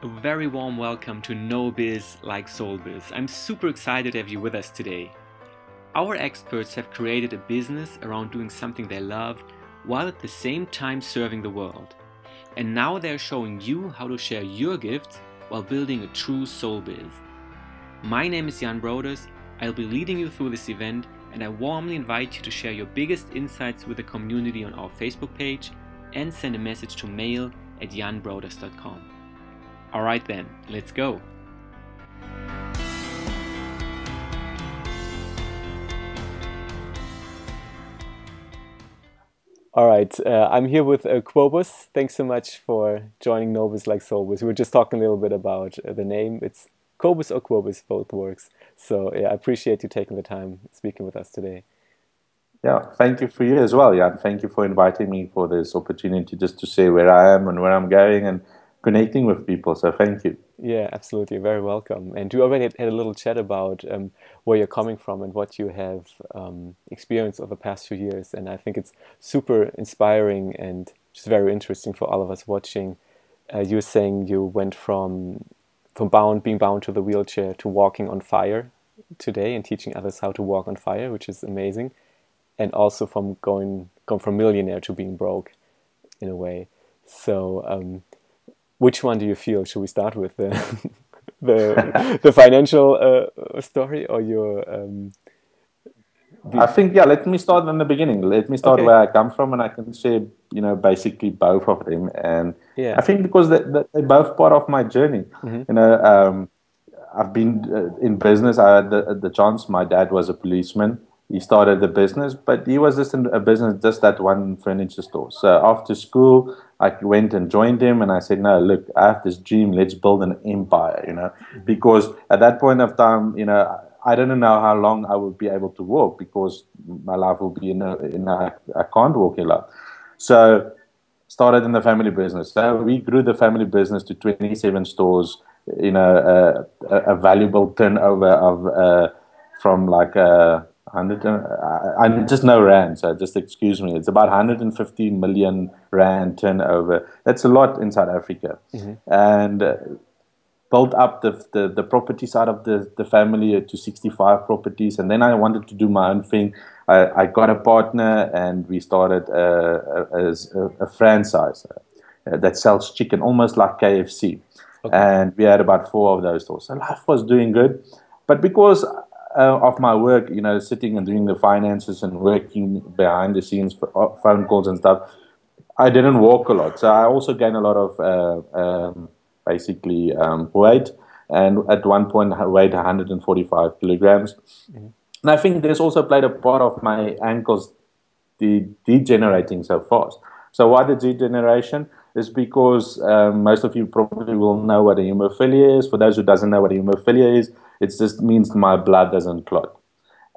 A very warm welcome to No Biz Like Soul Biz. I'm super excited to have you with us today. Our experts have created a business around doing something they love while at the same time serving the world. And now they're showing you how to share your gifts while building a true soul biz. My name is Jan Broders. I'll be leading you through this event, and I warmly invite you to share your biggest insights with the community on our Facebook page and send a message to mail@janbroders.com. Alright then, let's go! All right, I'm here with Cobus. Thanks so much for joining Novus Like Solvus. We were just talking a little bit about the name. It's Cobus or Cobus, both works. So yeah, I appreciate you taking the time speaking with us today. Yeah, thank you for you as well, Jan. Thank you for inviting me for this opportunity just to say where I am and where I'm going and connecting with people. So thank you. Yeah, absolutely. You're very welcome. And we already had a little chat about where you're coming from and what you have experienced over the past few years. And I think it's super inspiring and just very interesting for all of us watching. You were saying you went from being bound to the wheelchair to walking on fire today and teaching others how to walk on fire, which is amazing. And also from going from millionaire to being broke in a way. So which one do you feel? Should we start with the financial story or your? I think, yeah, let me start in the beginning. Let me start Okay. where I come from, and I can share, basically both of them. And Yeah. I think because they're both part of my journey. I've been in business. I had the chance. My dad was a policeman. He started the business, but he was just in a business, just that one furniture store. So after school, I went and joined him, and I said, "No, look, I have this dream. Let's build an empire." Because at that point of time, I didn't know how long I would be able to walk because my life will be I can't walk a lot. So started in the family business. So we grew the family business to 27 stores, a valuable turnover of from like 100, I just know rand, so just excuse me. It's about 150 million rand turnover. That's a lot in South Africa. And built up the property side of the family to 65 properties. And then I wanted to do my own thing. I got a partner, and we started as a franchise that sells chicken, almost like KFC. Okay. And we had about 4 of those stores. So life was doing good. But because of my work, sitting and doing the finances and working behind the scenes, phone calls and stuff, I didn't walk a lot. So I also gained a lot of basically weight, and at one point I weighed 145 kilograms. And I think this also played a part of my ankles degenerating so fast. So why the degeneration? Is because most of you probably will know what a hemophilia is. For those who doesn't know what a hemophilia is, it just means my blood doesn't clot.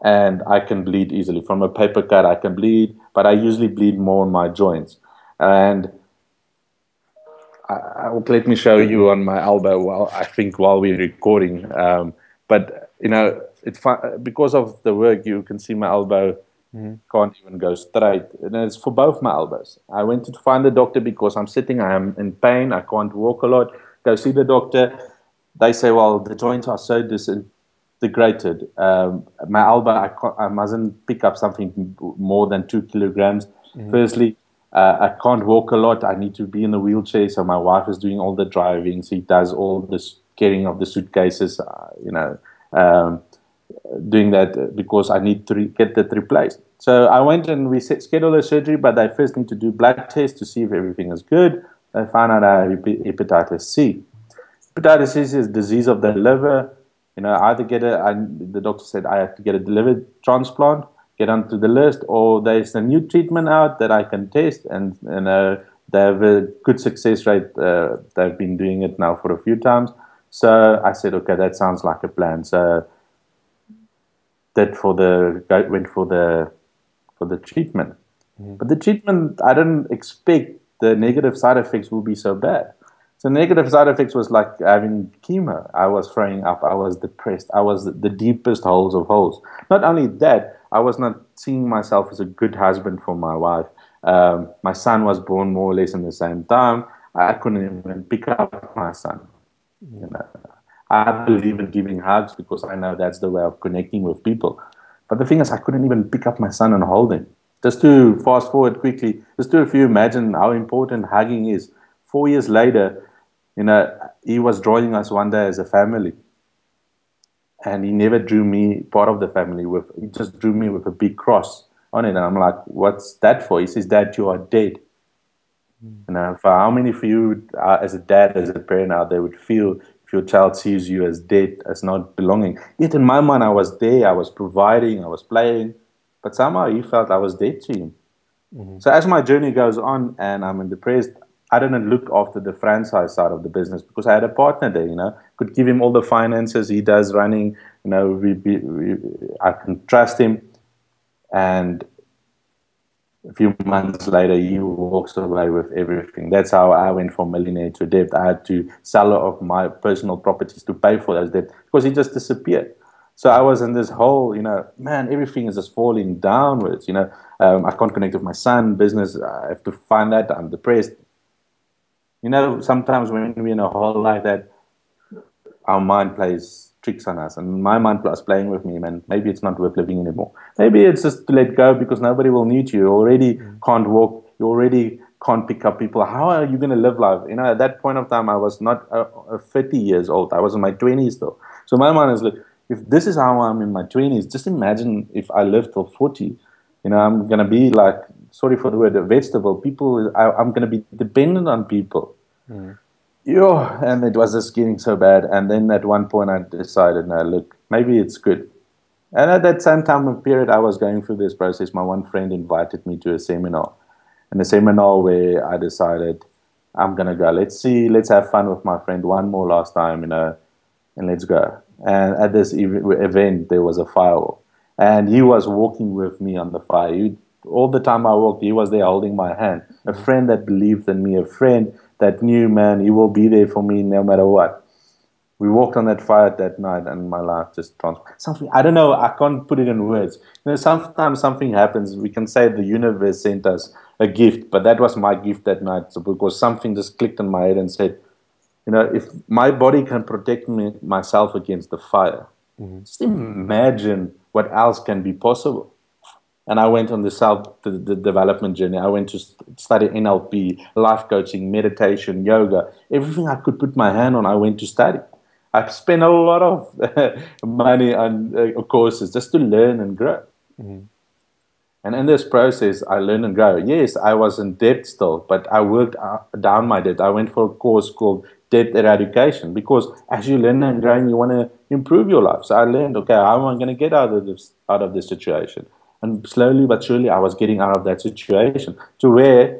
And I can bleed easily. From a paper cut, I can bleed, but I usually bleed more in my joints. And let me show you on my elbow while we're recording. But it's because of the work, you can see my elbow can't even go straight. And it's for both my elbows. I went to find the doctor because I'm sitting, I am in pain, I can't walk a lot. Go see the doctor. They say, well, the joints are so disintegrated. My elbow, I mustn't pick up something more than 2 kilograms. Firstly, I can't walk a lot. I need to be in a wheelchair. So my wife is doing all the driving. She does all this carrying of the suitcases, doing that because I need to get that replaced. So I went and we scheduled a surgery, but I first need to do blood tests to see if everything is good. I found out I have hepatitis C. Hepatitis C is a disease of the liver. Either the doctor said I have to get a liver transplant, get onto the list, or there's a new treatment out that I can test, and they have a good success rate. They've been doing it now for a few times. So I said, okay, that sounds like a plan. So went for the treatment. But the treatment, I didn't expect the negative side effects would be so bad. So negative side effects was like having chemo. I was throwing up. I was depressed. I was the deepest holes of holes. Not only that, I was not seeing myself as a good husband for my wife. My son was born more or less in the same time. I couldn't even pick up my son. You know, I believe in giving hugs because I know that's the way of connecting with people. But the thing is, I couldn't even pick up my son and hold him. Just to fast forward quickly, just to if you imagine how important hugging is. 4 years later, he was joining us one day as a family, and he never drew me part of the family with. He just drew me with a big cross on it, and I'm like, "What's that for?" He says, "Dad, you are dead." For how many of you, as a dad, as a parent out there, would feel if your child sees you as dead, as not belonging? Yet in my mind, I was there, I was providing, I was playing, but somehow he felt I was dead to him. Mm-hmm. So as my journey goes on and I'm depressed, I didn't look after the franchise side of the business because I had a partner there, could give him all the finances he does running, I can trust him. And a few months later, he walks away with everything. That's how I went from millionaire to debt. I had to sell off my personal properties to pay for those debts because he just disappeared. So I was in this whole, man, everything is just falling downwards. I can't connect with my son, business. I have to find that. I'm depressed. Sometimes when we're in a hole like that, our mind plays tricks on us, and my mind was playing with me, man. Maybe it's not worth living anymore. Maybe it's just to let go because nobody will need you. You already can't walk. You already can't pick up people. How are you going to live life? At that point of time, I was not 30 years old. I was in my 20s though. So my mind is like, if this is how I'm in my 20s, just imagine if I live till 40. I'm going to be like, sorry for the word, a vegetable. I'm going to be dependent on people. Mm-hmm. Yeah, and it was just getting so bad. And then at one point, I decided, no, look, maybe it's good. And at that same time of period, I was going through this process. My one friend invited me to a seminar, and a seminar where I decided I'm gonna go. Let's see, let's have fun with my friend one more last time, and let's go. And at this event, there was a firewall, and he was walking with me on the fire. All the time I walked, he was there holding my hand. A friend that believed in me, a friend that knew, man, he will be there for me no matter what. We walked on that fire that night, and my life just transformed. Something, I don't know, I can't put it in words. Sometimes something happens. We can say the universe sent us a gift, but that was my gift that night, because something just clicked in my head and said, if my body can protect myself against the fire, just imagine what else can be possible. And I went on the development journey. I went to study NLP, life coaching, meditation, yoga, everything I could put my hand on. I went to study. I've spent a lot of money on courses just to learn and grow. Mm-hmm. And in this process, I learned and grow. Yes, I was in debt still, but I worked down my debt. I went for a course called Debt Eradication because as you learn and grow, you want to improve your life. So I learned, okay, how am I going to get out of this situation? And slowly but surely, I was getting out of that situation to where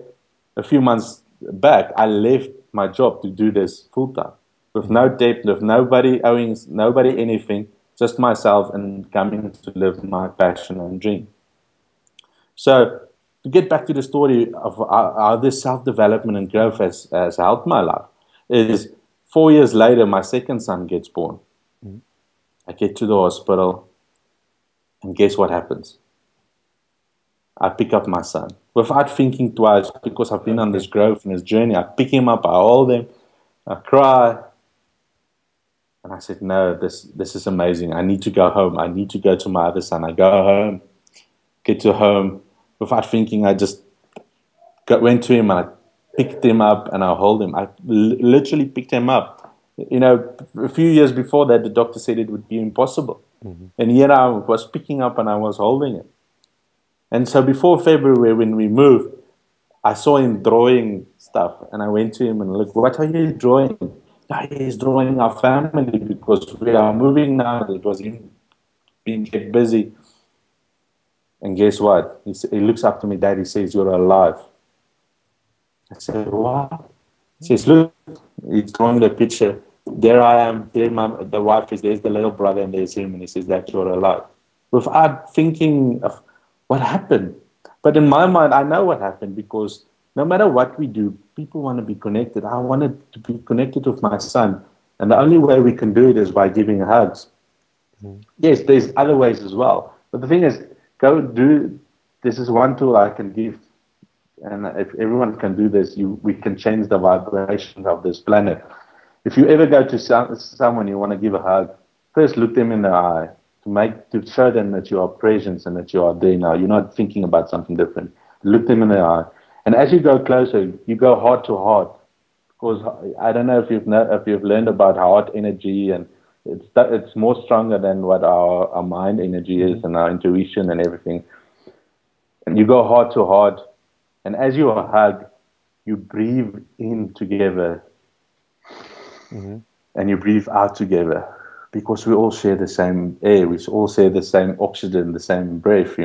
a few months back, I left my job to do this full time with no debt, with nobody owing nobody anything, just myself, and coming to live my passion and dream. So to get back to the story of how this self-development and growth has helped my life is 4 years later, my second son gets born. Mm-hmm. I get to the hospital, and guess what happens? I pick up my son without thinking twice because I've been on this growth and this journey. I pick him up, I hold him, I cry, and I said, "No, this is amazing. I need to go home. I need to go to my other son." I go home, get to home, without thinking. I just went to him and I picked him up and I hold him. I literally picked him up. A few years before that, the doctor said it would be impossible. Mm-hmm. And here I was picking up and I was holding him. And so before February, when we moved, I saw him drawing stuff. And I went to him and look, what are you drawing? "Yeah, he's drawing our family because we are moving now." It was him being kept busy. And guess what? He looks up to me, "Dad," he says, "you're alive." I said, "What?" He says, "Look," he's drawing the picture. "There I am. There the wife is. There's the little brother, and there's him." And he says, "That you're alive." Without thinking of what happened. But in my mind, I know what happened because no matter what we do, people want to be connected. I wanted to be connected with my son. And the only way we can do it is by giving hugs. Mm-hmm. Yes, there's other ways as well. But the thing is, go do, this is one tool I can give. And if everyone can do this, we can change the vibration of this planet. If you ever go to someone you want to give a hug, first look them in the eye to show them that you are present and that you are there now. You're not thinking about something different. Look them in the eye, and as you go closer, you go heart to heart. Because I don't know if you've learned about heart energy, and it's more stronger than what our mind energy is and our intuition and everything. And you go heart to heart, and as you hug, you breathe in together and you breathe out together, because we all share the same air, we all share the same oxygen, the same breath,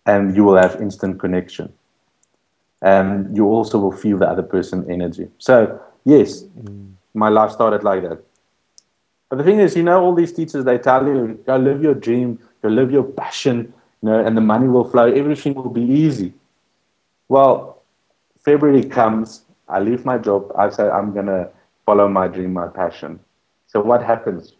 and you will have instant connection. And you also will feel the other person's energy. So, yes, my life started like that. But the thing is, all these teachers, they tell you, go live your dream, go live your passion, and the money will flow, everything will be easy. Well, February comes, I leave my job, I say, I'm going to follow my dream, my passion. So what happens?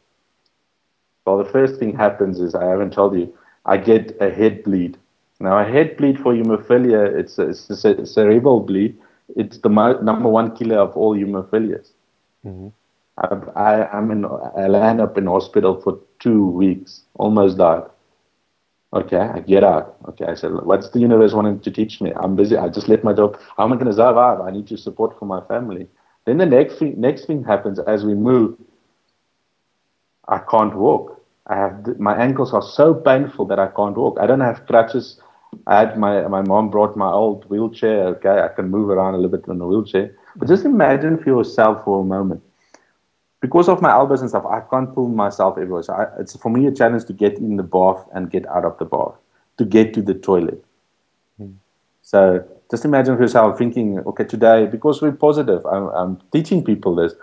Well, the first thing happens is, I haven't told you, I get a head bleed. Now, a head bleed for hemophilia, it's a cerebral bleed. It's the number one killer of all hemophilias. I land up in hospital for 2 weeks, almost died. Okay, I get out. Okay, I said, what's the universe wanting to teach me? I'm busy. I just left my job. How am I going to survive? I need to support for my family. Then the next thing happens as we move. I can't walk. My ankles are so painful that I can't walk. I don't have crutches. I had my mom brought my old wheelchair. Okay, I can move around a little bit in the wheelchair. But just imagine for yourself for a moment. Because of my elbows and stuff, I can't pull myself everywhere. So it's for me a challenge to get in the bath and get out of the bath, to get to the toilet. So just imagine for yourself thinking, okay, today, because we're positive, I'm teaching people this.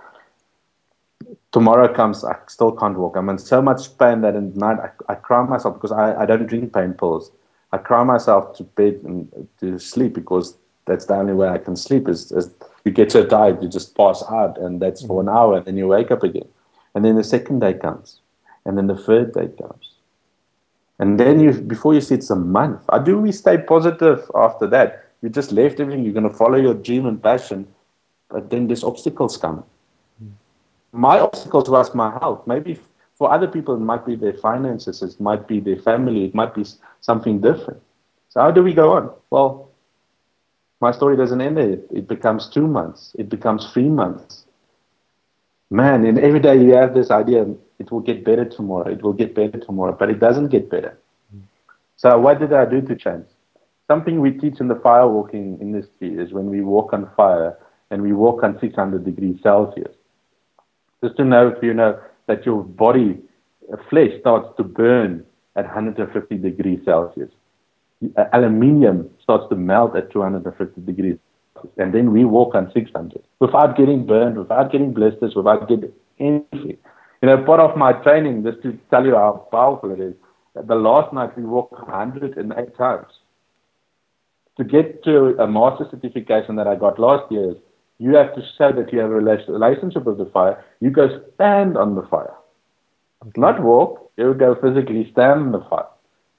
Tomorrow comes, I still can't walk. I'm in so much pain that in the night I cry myself, because I don't drink pain pills. I cry myself to bed and to sleep, because that's the only way I can sleep is you get so tired, you just pass out, and that's for an hour, and then you wake up again. And then the second day comes, and then the third day comes. And then before you see it's a month. How do we stay positive after that? You just left everything, you're going to follow your dream and passion, but then there's obstacles coming. My obstacles was my health. Maybe for other people, it might be their finances, it might be their family, it might be something different. So how do we go on? Well, my story doesn't end there. It becomes 2 months. It becomes 3 months. Man, and every day you have this idea, it will get better tomorrow. It will get better tomorrow, but it doesn't get better. So what did I do to change? Something we teach in the firewalking industry is when we walk on fire and we walk on 600 degrees Celsius. Just to know, if you know that your body, flesh starts to burn at 150 degrees Celsius. Aluminium starts to melt at 250 degrees. And then we walk on 600 without getting burned, without getting blisters, without getting anything. Part of my training, just to tell you how powerful it is, the last night we walked 108 times. To get to a master certification that I got last year, you have to show that you have a relationship with the fire. You go stand on the fire. Not walk, you go physically stand on the fire.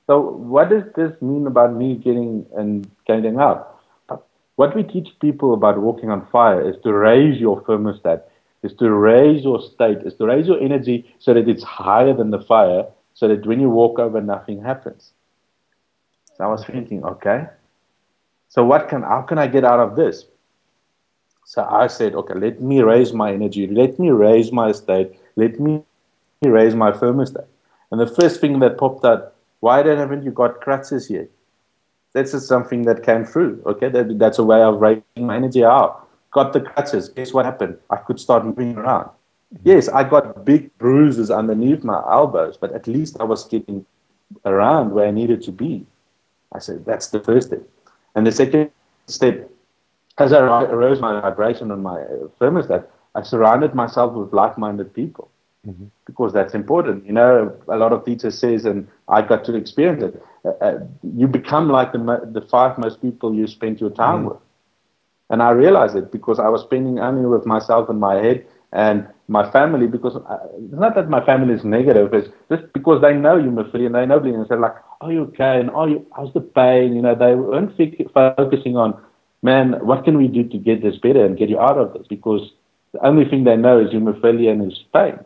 So what does this mean about me getting out? What we teach people about walking on fire is to raise your thermostat, is to raise your state, is to raise your energy so that it's higher than the fire, so that when you walk over, nothing happens. So I was thinking, okay, so how can I get out of this? So I said, okay, let me raise my energy, let me raise my state, let me raise my thermostat. And the first thing that popped out, why haven't you got crutches yet? That's just something that came through. Okay, that's a way of raising my energy out. Got the crutches. Guess what happened? I could start moving around. Yes, I got big bruises underneath my elbows, but at least I was getting around where I needed to be. I said, that's the first step. And the second step, as I rose my vibration on my thermostat, I surrounded myself with like-minded people. Because that's important. A lot of teachers says, and I got to experience it, you become like the 5 most people you spend your time with. And I realized it because I was spending only with myself and my head and my family, because it's not that my family is negative, it's just because they know hemophilia and they know bleeding, and they're like, are you okay? And how's the pain? They weren't focusing on, man, what can we do to get this better and get you out of this? Because The only thing they know is hemophilia and is pain.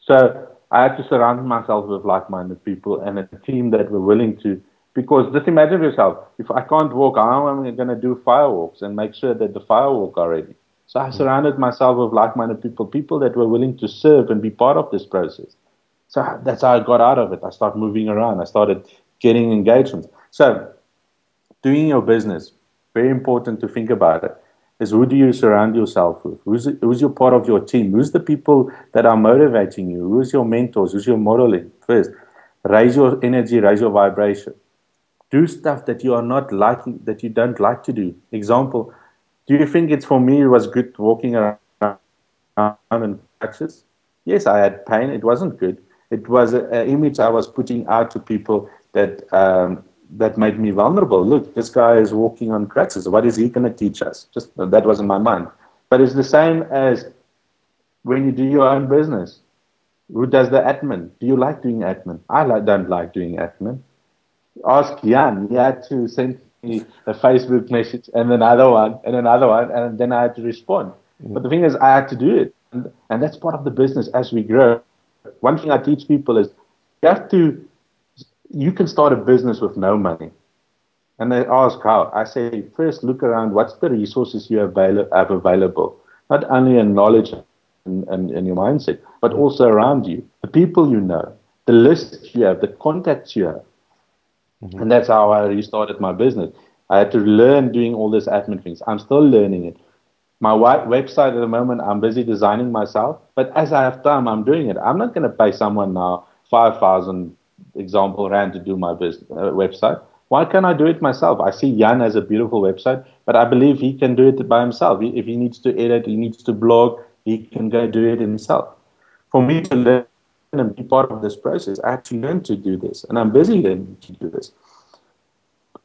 So I had to surround myself with like-minded people and a team that were willing to. Because just imagine yourself, if I can't walk, how am I going to do firewalks and make sure that the firewalk are ready? So I Mm. surrounded myself with like-minded people, people that were willing to serve and be part of this process. So that's how I got out of it. I started moving around. I started getting engagements. So doing your business, very important to think about it, is who do you surround yourself with? Who's your part of your team? Who's the people that are motivating you? Who's your mentors? Who's your modeling? First, raise your energy, raise your vibration. Do stuff that you are not liking, that you don't like to do. Example, do you think it's for me, it was good walking around in crutches? Yes, I had pain. It wasn't good. It was an image I was putting out to people that made me vulnerable. Look, this guy is walking on crutches. What is he going to teach us? Just that was in my mind. But it's the same as when you do your own business. Who does the admin? Do you like doing admin? Don't like doing admin. Ask Jan. He had to send me a Facebook message and another one, and then I had to respond. Mm. But the thing is, I had to do it, and that's part of the business as we grow. One thing I teach people is you have to. You can start a business with no money, and they ask how. I say first look around. What's the resources you have available? Not only in knowledge and your mindset, but Mm. also around you, the people you know, the list you have, the contacts you have. Mhm. And that's how I restarted my business. I had to learn doing all these admin things. I'm still learning it. My website at the moment, I'm busy designing myself. But as I have time, I'm doing it. I'm not going to pay someone now 5,000 example rand to do my website. Why can't I do it myself? I see Jan has a beautiful website, but I believe he can do it by himself. If he needs to edit, he needs to blog, he can go do it himself. For me to learn and be part of this process, I had to learn to do this, and I'm busy learning to do this.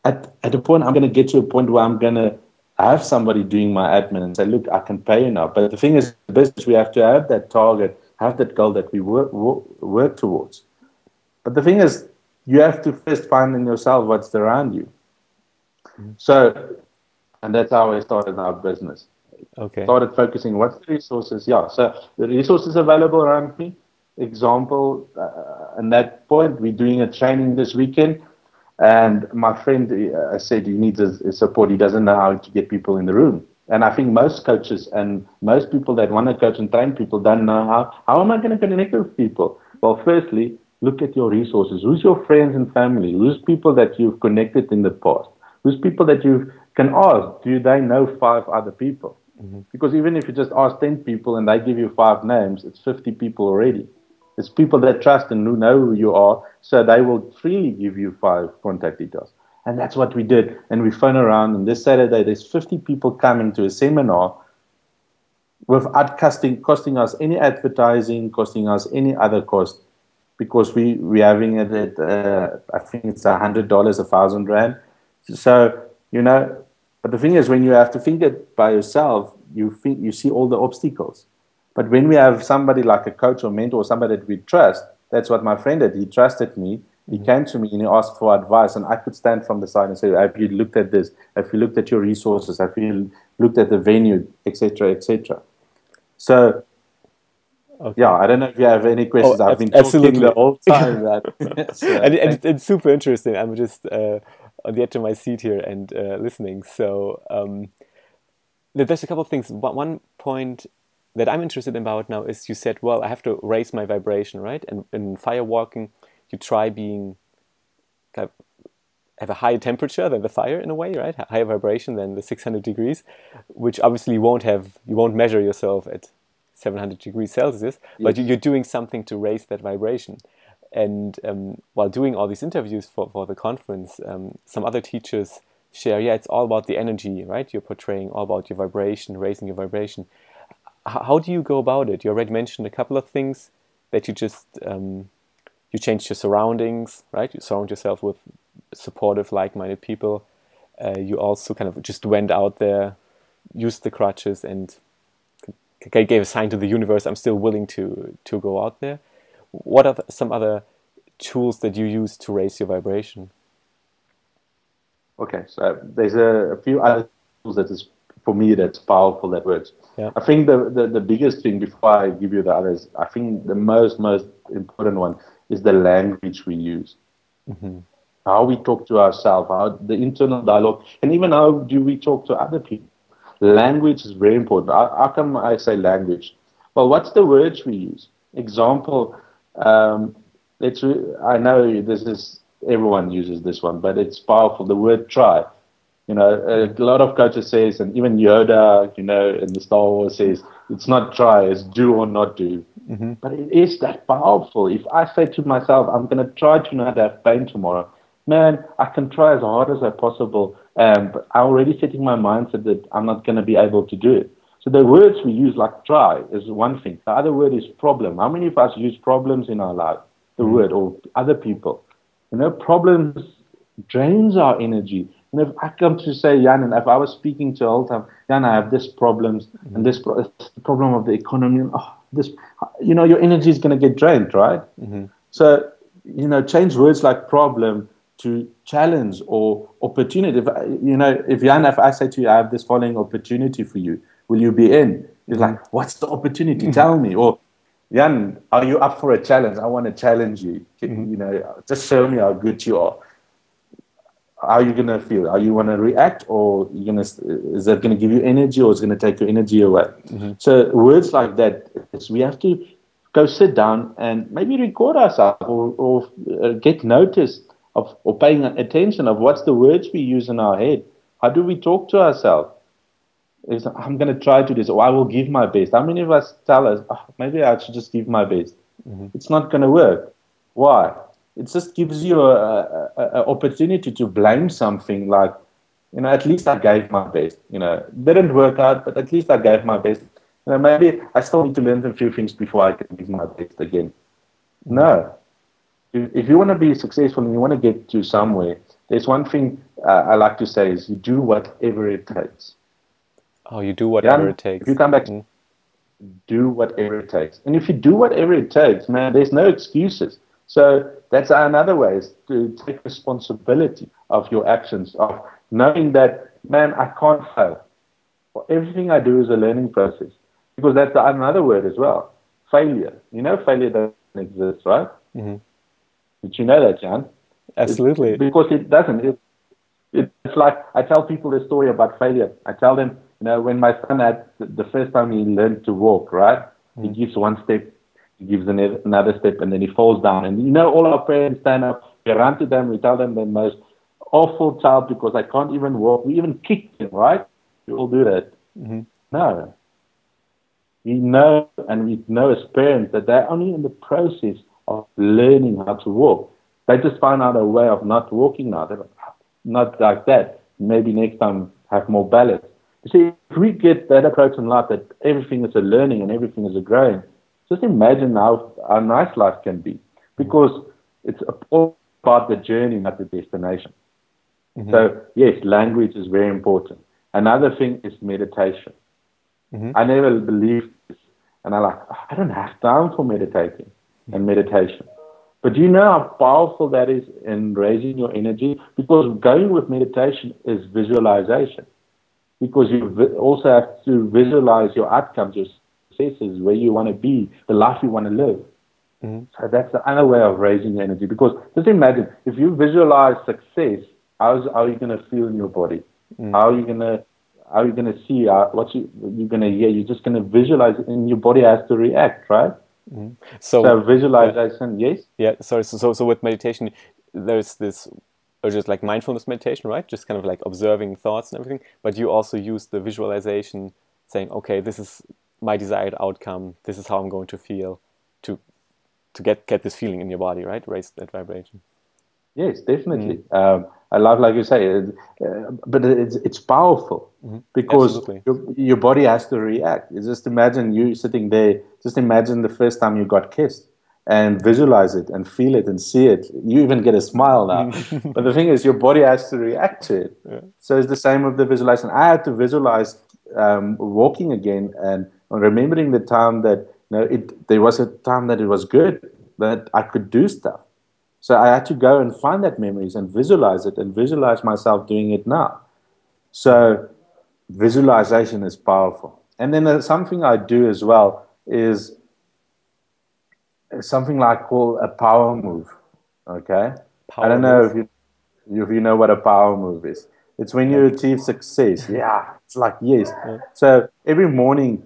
At a point, I'm going to get to a point where I'm going to have somebody doing my admin and say, look, I can pay you now. But the thing is, business, we have to have that target, have that goal that we work towards. But the thing is, you have to first find in yourself what's around you. Mhm. So, and that's how I started our business. Okay. Started focusing what's the resources. Yeah, so the resources available around me. Example, and that point, we're doing a training this weekend. And my friend said he needs support. He doesn't know how to get people in the room. And I think most coaches and most people that want to coach and train people don't know how am I going to connect with people? Well, firstly, look at your resources. Who's your friends and family? Who's people that you've connected in the past? Who's people that you can ask? Do they know 5 other people? Mhm. Because even if you just ask 10 people and they give you 5 names, it's 50 people already. It's people that trust and who know who you are, so they will freely give you 5 contact details. And that's what we did. And we phone around, and this Saturday there's 50 people coming to a seminar without costing us any advertising, costing us any other cost, because we having it at I think it's $100, 1,000 rand. So but the thing is, when you have to think it by yourself, you see all the obstacles. But when we have somebody like a coach or mentor or somebody that we trust, that's what my friend did. He trusted me. He Mhm. came to me and he asked for advice, and I could stand from the side and say, "Have you looked at this? Have you looked at your resources? Have you looked at the venue, etc., etc." So yeah, Okay. I don't know if you have any Oh, questions. I've been talking the absolutely. whole time, but And, so and thank it's super interesting. I'm just on the edge of my seat here and listening. So there's a couple of things. One point that I'm interested about now is you said, well, I have to raise my vibration, right? And in firewalking, you try being kind of have a higher temperature than the fire in a way, right? Higher vibration than the 600 degrees, which obviously you won't measure yourself at 700 degrees Celsius, but yes. you're doing something to raise that vibration. And while doing all these interviews for the conference, some other teachers share, yeah, it's all about the energy, right? You're portraying all about your vibration, raising your vibration. How do you go about it? You already mentioned a couple of things that you just you changed your surroundings, right? You surround yourself with supportive, like-minded people. You also kind of just went out there, used the crutches, and gave a sign to the universe, I'm still willing to go out there. What are some other tools that you use to raise your vibration? Okay, so there's a few other tools that is for me, that's powerful, that works. Yeah. I think the biggest thing, before I give you the others, I think the most important one is the language we use. Mm-hmm. How we talk to ourselves, how the internal dialogue, and even how do we talk to other people. Language is very important. How come I say language? Well, what's the words we use? Example, I know this is, everyone uses this one, but it's powerful. The word try. You know, a lot of coaches says, and even Yoda, you know, in the Star Wars says, it's not try, it's do or not do. Mm-hmm. But it is that powerful. If I say to myself, I'm going to try to not have pain tomorrow, man, I can try as hard as I possible, but I'm already setting my mindset that I'm not going to be able to do it. So the words we use, like try, is one thing. The other word is problem. How many of us use problems in our life? The word, or other people. You know, problems drains our energy. And if I come to say, Jan, and if I was speaking to all the time, Jan, I have this problems, and this it's the problem of the economy, and this, you know, your energy is going to get drained, right? Mm-hmm. So, you know, change words like problem to challenge or opportunity. If Jan, if I say to you, I have this following opportunity for you, will you be in? It's like, what's the opportunity? Tell me. Or, Jan, are you up for a challenge? I want to challenge you. You know, just show me how good you are. How are you going to feel? Are you want to react, or is that going to give you energy, or is it going to take your energy away? So words like that, we have to go sit down and maybe record ourselves, or get notice of, or paying attention of what's the words we use in our head. How do we talk to ourselves? I'm going to try to do this, or I will give my best. How many of us tell us, maybe I should just give my best? It's not going to work. Why? It just gives you a opportunity to blame something, like, you know, at least I gave my best. You know, it didn't work out, but at least I gave my best. You know, maybe I still need to learn a few things before I can give my best again. No. If you want to be successful and you want to get to somewhere, there's one thing I like to say is you do whatever it takes. Oh, you do whatever it takes. If you come back, do whatever it takes. And if you do whatever it takes, man, there's no excuses. So that's another way, is to take responsibility of your actions, of knowing that, man, I can't fail. Well, everything I do is a learning process, because that's another word as well, failure. You know, failure doesn't exist, right? Did you know that, Jan? Absolutely. Because it doesn't. It's like, I tell people the story about failure. I tell them, you know, when my son had the first time he learned to walk, right? He gives one step, he gives another step, and then he falls down. And you know, all our parents stand up, we run to them, we tell them the most awful child because I can't even walk. We even kick him, right? We all do that. No. We know, and we know as parents, that they're only in the process of learning how to walk. They just find out a way of not walking now. They're not like that. Maybe next time have more balance. You see, if we get that approach in life, that everything is a learning and everything is a growing, just imagine how nice life can be. Because it's all about the journey, not the destination. So, yes, language is very important. Another thing is meditation. I never believed this. And I don't have time for meditating and meditation. But do you know how powerful that is in raising your energy? Because going with meditation is visualization. Because you also have to visualize your outcomes, your successes, where you want to be, the life you want to live. So that's the other way of raising your energy. Because just imagine, if you visualize success, how are you going to feel in your body? How are you going to see what you're going to hear? You're just going to visualize it, and your body has to react, right? So visualization, yes. Yeah. Sorry. So with meditation, there's this, or just like mindfulness meditation, right? Just kind of like observing thoughts and everything. But you also use the visualization, saying, okay, this is my desired outcome. This is how I'm going to feel, to get this feeling in your body, right? Raise that vibration. Yes, definitely. I love, like you say, but it's powerful because your body has to react. Just imagine you sitting there. Just imagine the first time you got kissed, and visualize it and feel it and see it. You even get a smile now. But the thing is, your body has to react to it. So it's the same with the visualization. I had to visualize walking again and remembering the time that there was a time that it was good, that I could do stuff. So I had to go and find that memories and visualize it and visualize myself doing it now. So visualization is powerful. And then something I do as well is something like call a power move. Okay, I Power don't know move. if you know what a power move is. It's when you Like, achieve success. Yeah, it's like yes. yeah. So every morning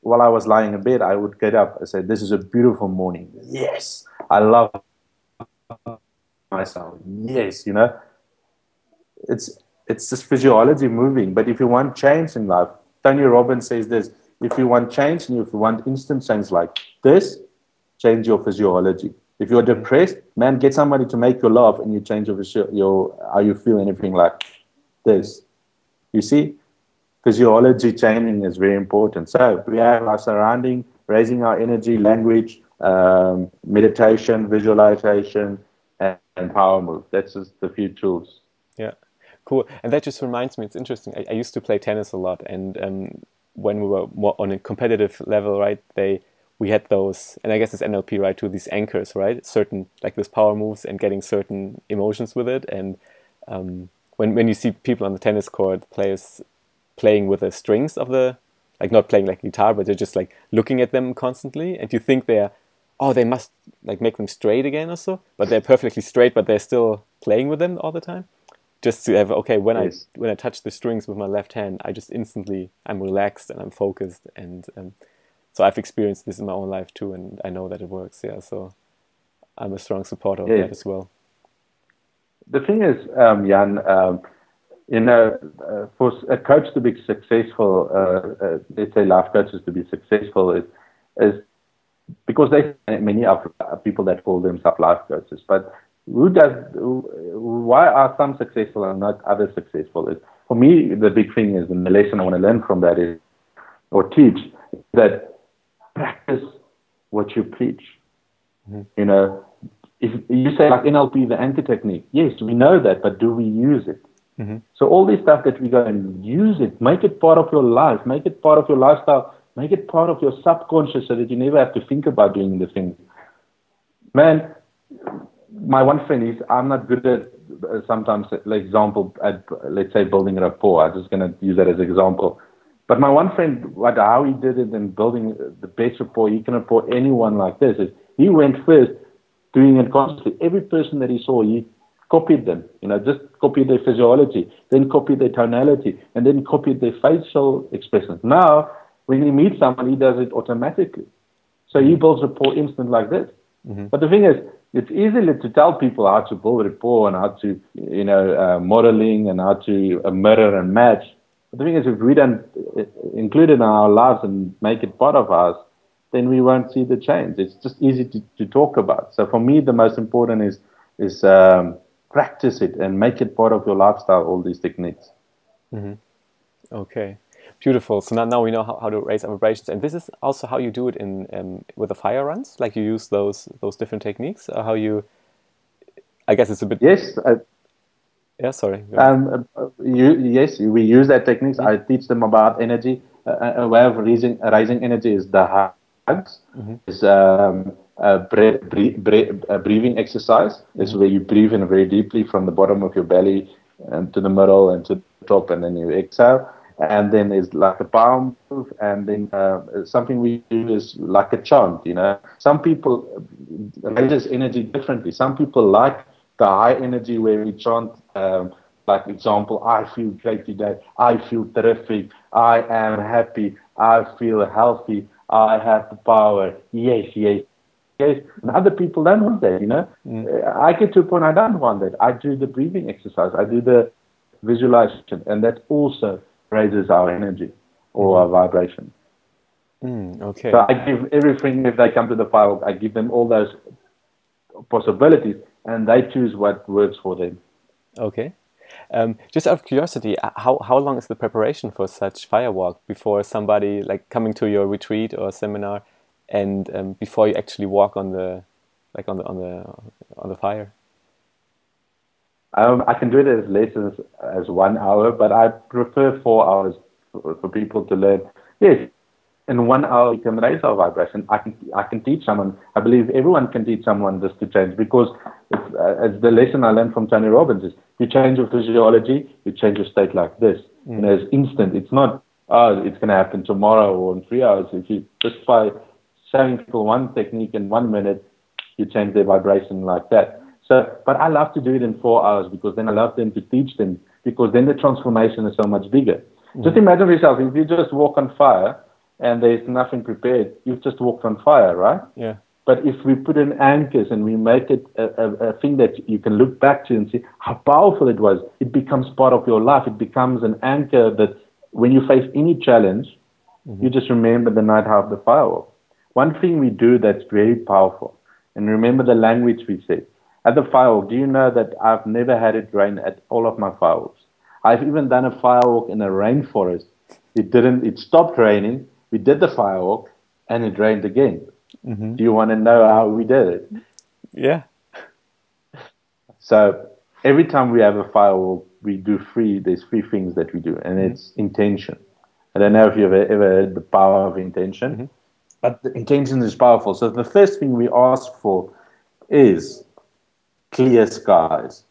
while I was lying in bed, I would get up and say, "This is a beautiful morning. Yes, I Mm, love myself. Yes, it's it's just physiology moving. But if you want change in life, Tony Robbins says this: if you want change and if you want instant change like this, change your physiology. If you're mhm. depressed, man, get somebody to make you laugh, and you change your how you feel and everything like this. You see, physiology changing is very important. So we have our surrounding, raising our energy, language, meditation, visualization, and power move. That's just the few tools. Yeah, cool. And that just reminds me, it's interesting. I used to play tennis a lot, and when we were more on a competitive level, right? We had those, and I guess it's NLP, right? To these anchors, right? Certain like this power moves and getting certain emotions with it. And when you see people on the tennis court, players playing with the strings of the, like not playing like guitar, but they're just like looking at them constantly, and you think they're, oh, they must like make them straight again or so, but they're perfectly straight, but they're still playing with them all the time, just to have, okay, Yes. when I touch the strings with my left hand, I just instantly, I'm relaxed and I'm focused. And so I've experienced this in my own life too, and I know that it works. Yeah, so I'm a strong supporter of that Yes. as well. The thing is, Jan, for a coach to be successful, let's say life coaches to be successful, is because there's many of people that call themselves life coaches, but why are some successful and not others successful? For me, the big thing is, and the lesson I want to learn from that is, or teach, is that practice what you preach. Mm-hmm. You know, if you say like NLP, the anchor technique, yes, we know that, but do we use it? Mm-hmm. So all this stuff that we go and use it, make it part of your life, make it part of your lifestyle, make it part of your subconscious so that you never have to think about doing the thing. Man, my one friend is, I'm not good at sometimes, like example, at let's say building rapport. I'm just going to use that as an example. But my one friend, how he did it in building the best rapport he can rapport anyone like this is he went first doing it constantly. Every person that he saw, he copied them, just copied their physiology, then copied their tonality, and then copied their facial expressions. Now, when he meets someone, he does it automatically. So he builds rapport instant like this. Mm-hmm. But the thing is, it's easy to tell people how to build rapport and how to, modeling and how to mirror and match. But the thing is, if we don't include it in our lives and make it part of us, then we won't see the change. It's just easy to talk about. So for me, the most important is practice it and make it part of your lifestyle, all these techniques. Mm-hmm. Okay, beautiful. So now we know how to raise our vibrations, and this is also how you do it in with the fire runs. Like you use those different techniques. Or how you? I guess it's a bit. Yes, Yeah, sorry. Go ahead. yes, we use that techniques. Mm-hmm. I teach them about energy. A way of raising energy is the hugs. Mm-hmm. Is a breathing exercise. Is Mm-hmm. where you breathe in very deeply from the bottom of your belly to the middle and to the top, and then you exhale. And then there's like a power move, and then something we do is like a chant. Some people raises energy differently. Some people like the high energy where we chant, like example, I feel great today, I feel terrific, I am happy, I feel healthy, I have the power, yes, yes, yes. And other people don't want that. Mm-hmm. I get to a point I don't want that. I do the breathing exercise, I do the visualization, and that also raises our energy or Mm-hmm. our vibration. So Okay. I give everything, if they come to the file, I give them all those possibilities, and they choose what works for them. Okay. Just out of curiosity, how long is the preparation for such firewalk before somebody like coming to your retreat or seminar, and before you actually walk on the like on the fire? I can do it as less as 1 hour, but I prefer 4 hours for people to learn. Yes, in 1 hour we can raise our vibration. I can teach someone. I believe everyone can teach someone this to change, because it's the lesson I learned from Tony Robbins is you change your physiology, you change your state like this. You know, it's instant. It's not, oh, it's going to happen tomorrow or in 3 hours. If you just by showing people one technique in 1 minute, you change their vibration like that. So, but I love to do it in 4 hours because then I love them to teach them because then the transformation is so much bigger. Just imagine yourself, if you just walk on fire and there's nothing prepared, you've just walked on fire, right? Yeah. But if we put in anchors and we make it a thing that you can look back to and see how powerful it was, it becomes part of your life. It becomes an anchor that when you face any challenge, you just remember the night of the firewalk. One thing we do that's very powerful, and remember the language we said. At the firewalk, do you know that I've never had it rain at all of my firewalks? I've even done a firewalk in a rainforest. It stopped raining. We did the firewalk and it rained again. Do you want to know how we did it? Yeah. So every time we have a firewalk, there's three things that we do, and it's intention. I don't know if you've ever heard the power of intention, but the intention is powerful. So the first thing we ask for is clear skies.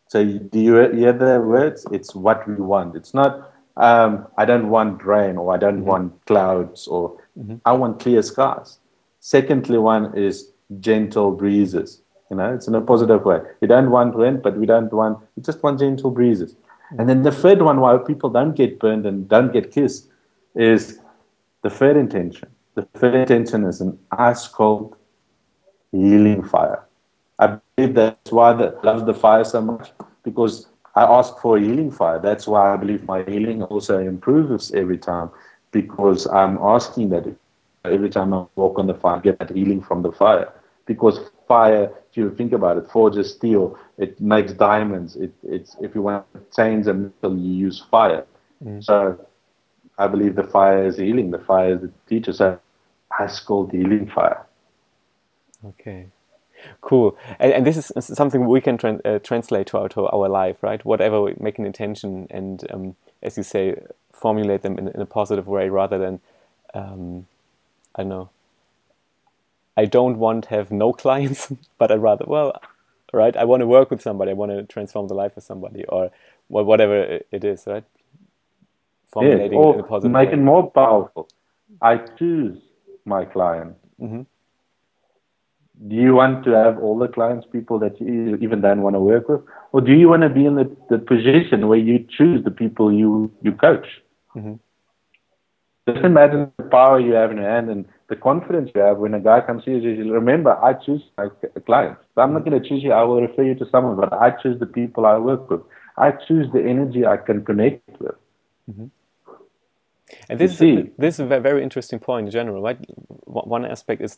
So do you hear the words? It's what we want. It's not, I don't want rain or I don't want clouds or I want clear skies. Secondly, one is gentle breezes. You know, it's in a positive way. We don't want wind, but we just want gentle breezes. And then the third one, why people don't get burned and don't get kissed, is the third intention. The third intention is an ice cold healing fire. I believe that's why I love the fire so much, because I ask for a healing fire. That's why I believe my healing also improves every time, because I'm asking that every time I walk on the fire, I get that healing from the fire. Because fire, if you think about it, forges steel, it makes diamonds. It's if you want to change a metal, you use fire. So I believe the fire is healing. The fire is the teacher. So ice cold healing fire. Okay. Cool. And this is something we can translate to our life, right? Whatever we make an intention and, as you say, formulate them in a positive way rather than, I don't know, I don't want to have no clients, but I'd rather, well, right, I want to work with somebody, I want to transform the life of somebody, or whatever it is, right? Formulating it in a positive make way. it more powerful. I choose my client. Do you want to have all the clients, people that you even don't want to work with? Or do you want to be in the position where you choose the people you coach? Just imagine the power you have in your hand and the confidence you have when a guy comes here and says, remember, I choose my clients. So I'm not going to choose you. I will refer you to someone, but I choose the people I work with. I choose the energy I can connect with. And this is a very interesting point in general, right? One aspect is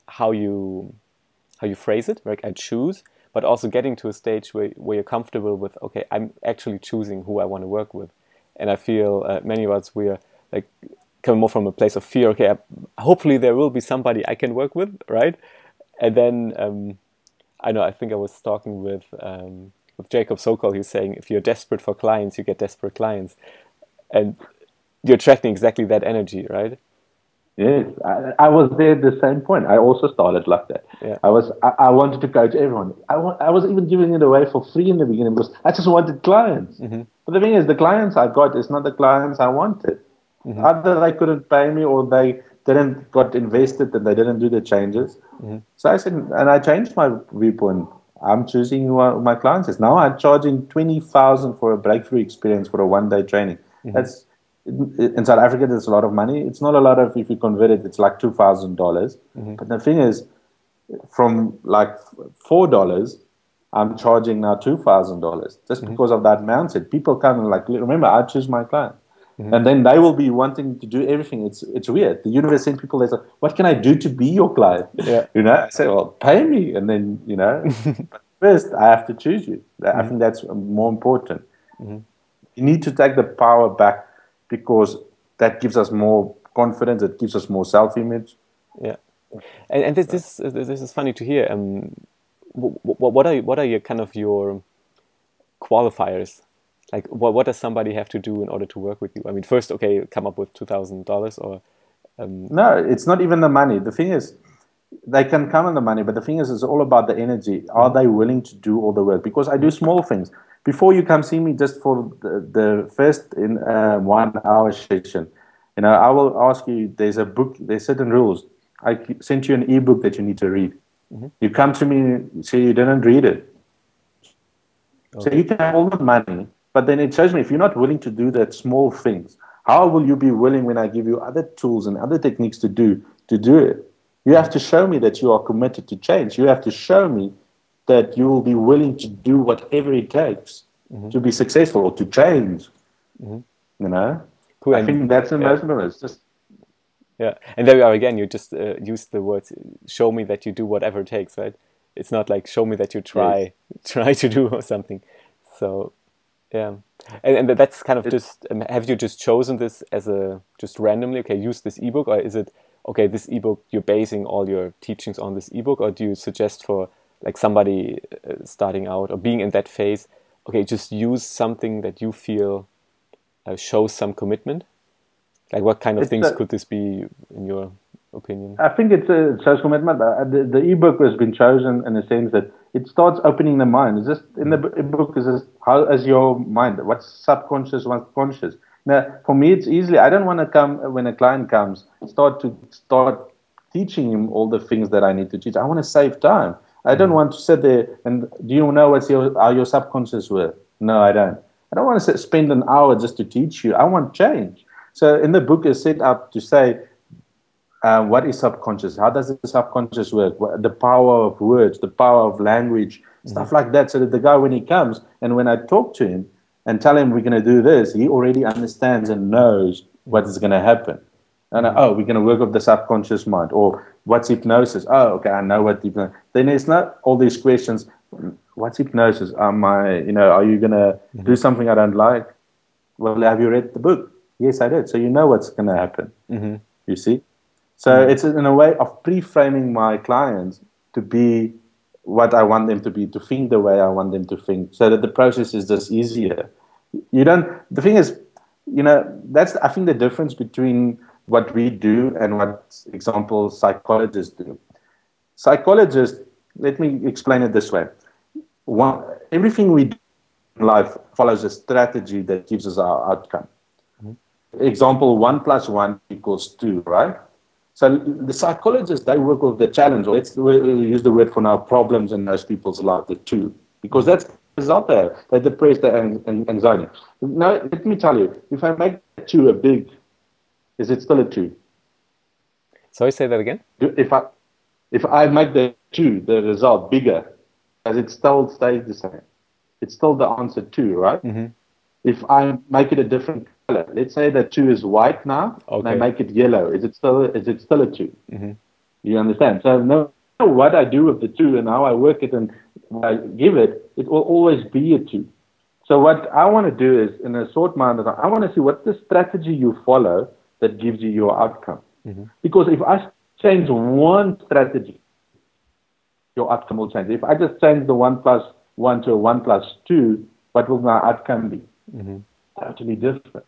how you phrase it, right? I choose, but also getting to a stage where you're comfortable with, okay, I'm actually choosing who I want to work with. And I feel many of us, we are like coming more from a place of fear. Okay, hopefully there will be somebody I can work with, right? And then I think I was talking with Jacob Sokol. He's saying if you're desperate for clients, you get desperate clients, and you're attracting exactly that energy, right? Yes, I was there at the same point. I also started like that. Yeah. I wanted to coach everyone. I was even giving it away for free in the beginning because I just wanted clients. But the thing is, the clients I got is not the clients I wanted. Either they couldn't pay me or they didn't got invested and they didn't do the changes. So I said, and I changed my viewpoint. I'm choosing who my clients is. Now I'm charging 20,000 for a breakthrough experience for a one-day training. That's in South Africa, there's a lot of money. It's not a lot of, if you convert it, it's like $2,000. But the thing is, from like $4, I'm charging now $2,000 just because of that mindset. People come and like, remember, I choose my client. And then they will be wanting to do everything. It's weird. The universe sends people, they say, what can I do to be your client? Yeah. You know, I say, well, pay me. And then, you know, but first I have to choose you. I think that's more important. You need to take the power back because that gives us more confidence. It gives us more self-image. Yeah. And this is funny to hear. What are your kind of your qualifiers? Like, what does somebody have to do in order to work with you? I mean, first, okay, come up with $2,000 or... No, it's not even the money. The thing is, they can come on the money, but the thing is, it's all about the energy. Are they willing to do all the work? Because I do small things. before you come see me just for the first in 1 hour session, I will ask you, there's a book, there's certain rules. I sent you an ebook that you need to read. Mm-hmm. You come to me and say you didn't read it. So Okay. you can have all the money, but then it shows me if you're not willing to do that small things, how will you be willing when I give you other tools and other techniques to do it? You have to show me that you are committed to change. You have to show me that you will be willing to do whatever it takes Mm-hmm. to be successful or to change. Mm-hmm. You know, Cool. I And think that's the yeah, most of it. It's just yeah. And there we are again. You just used the words, show me that you do whatever it takes, right? It's not like show me that you yes. try to do something. So yeah, and that's kind of It, just, have you just chosen this as a, just randomly, okay, use this ebook, or is it, okay, this ebook, you're basing all your teachings on this ebook, or do you suggest for like somebody starting out or being in that phase, okay, just use something that you feel shows some commitment? Like what kind of it's things a, could this be in your opinion? I think it's a social commitment. The ebook has been chosen in the sense that it starts opening the mind. It's just in the Mm-hmm. ebook is just how is your mind? What's subconscious? What's conscious? Now, for me, it's easily. I don't want to come when a client comes start teaching him all the things that I need to teach. I want to save time. I don't Mm-hmm. want to sit there and do you know what's how your subconscious work? No, I don't. I don't want to spend an hour just to teach you. I want change. So in the book is set up to say what is subconscious? How does the subconscious work? The power of words, the power of language, Mm-hmm. stuff like that. So that the guy, when he comes and when I talk to him and tell him we're going to do this, he already understands and knows what Mm-hmm. is going to happen. And Mm-hmm. oh, we're going to work with the subconscious mind. Or what's hypnosis? Oh, okay, I know what hypnosis. Then it's not all these questions. What's hypnosis? Are you going to Mm-hmm. do something I don't like? Well, have you read the book? Yes, I did. So you know what's going to happen. Mm-hmm. You see? So it's in a way of pre-framing my clients to be what I want them to be, to think the way I want them to think, so that the process is just easier. You don't. The thing is, that's I think the difference between what we do and what, example, psychologists do. Psychologists, let me explain it this way: everything we do in life follows a strategy that gives us our outcome. Example: 1+1 = 2, right? So the psychologists, they work with the challenge, or let's use the word for now, problems in most people's life, the 2, because Mm-hmm. that's the result there. They're depressed, they're anxiety. Now, let me tell you, if I make 2 a big, is it still a 2? Sorry, say that again. If I make the 2, the result, bigger, does it still stay the same? It's still the answer 2, right? Mm-hmm. If I make it a different color, let's say that 2 is white now, and I Okay. make it yellow, is it still a 2? Mm-hmm. You understand? So no matter what I do with the 2 and how I work it and I give it, it will always be a 2. So what I want to do is, in a short amount of time, I want to see what's the strategy you follow that gives you your outcome. Mm-hmm. Because if I change one strategy, your outcome will change. If I just change the 1+1 to a 1+2, what will my outcome be? Mm-hmm. Totally different.